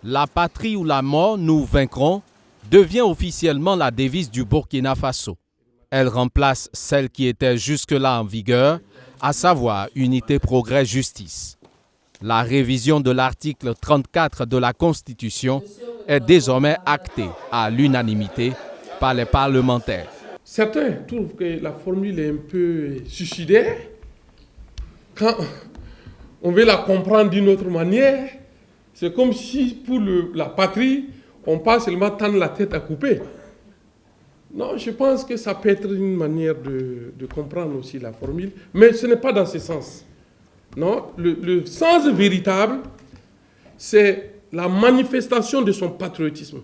La patrie ou la mort, nous vaincrons, devient officiellement la devise du Burkina Faso. Elle remplace celle qui était jusque-là en vigueur, à savoir unité, progrès, justice. La révision de l'article 34 de la Constitution est désormais actée à l'unanimité par les parlementaires. Certains trouvent que la formule est un peu suicidaire. Quand on veut la comprendre d'une autre manière, c'est comme si pour la patrie, on passe seulement tendre la tête à couper. Non, je pense que ça peut être une manière de comprendre aussi la formule, mais ce n'est pas dans ce sens. Non, le sens véritable, c'est la manifestation de son patriotisme,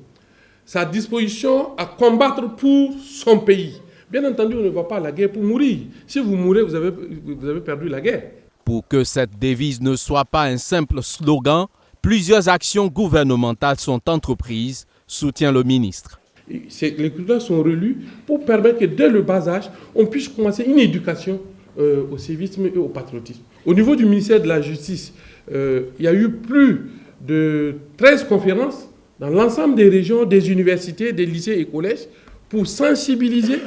sa disposition à combattre pour son pays. Bien entendu, on ne va pas à la guerre pour mourir. Si vous mourrez, vous avez perdu la guerre. Pour que cette devise ne soit pas un simple slogan, plusieurs actions gouvernementales sont entreprises, soutient le ministre. Les critères sont relus pour permettre que dès le bas âge, on puisse commencer une éducation au civisme et au patriotisme. Au niveau du ministère de la Justice, il y a eu plus de 13 conférences dans l'ensemble des régions, des universités, des lycées et collèges pour sensibiliser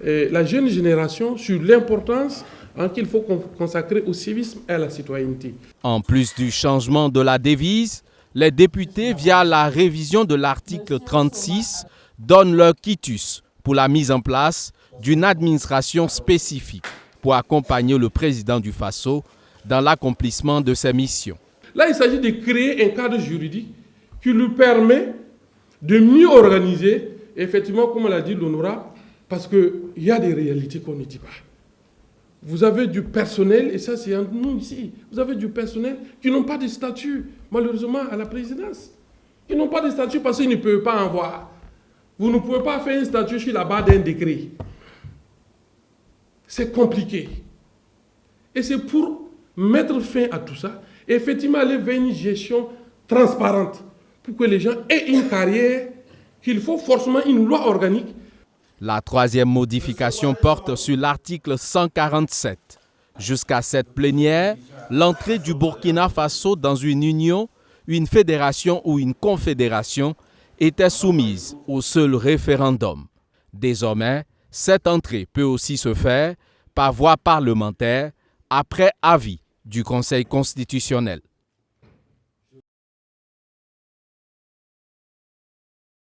la jeune génération sur l'importance qu'il faut consacrer au civisme et à la citoyenneté. En plus du changement de la devise, les députés, via la révision de l'article 36, donnent leur quitus pour la mise en place d'une administration spécifique pour accompagner le président du Faso dans l'accomplissement de ses missions. Là, il s'agit de créer un cadre juridique qui lui permet de mieux organiser, effectivement, comme l'a dit l'honorable, parce qu'il y a des réalités qu'on ne dit pas. Vous avez du personnel, et ça c'est entre nous ici, vous avez du personnel qui n'ont pas de statut, malheureusement, à la présidence. Ils n'ont pas de statut parce qu'ils ne peuvent pas en voir. Vous ne pouvez pas faire un statut sur la base d'un décret. C'est compliqué. Et c'est pour mettre fin à tout ça, et effectivement aller vers une gestion transparente, pour que les gens aient une carrière, qu'il faut forcément une loi organique. La troisième modification porte sur l'article 147. Jusqu'à cette plénière, l'entrée du Burkina Faso dans une union, une fédération ou une confédération était soumise au seul référendum. Désormais, cette entrée peut aussi se faire par voie parlementaire après avis du Conseil constitutionnel.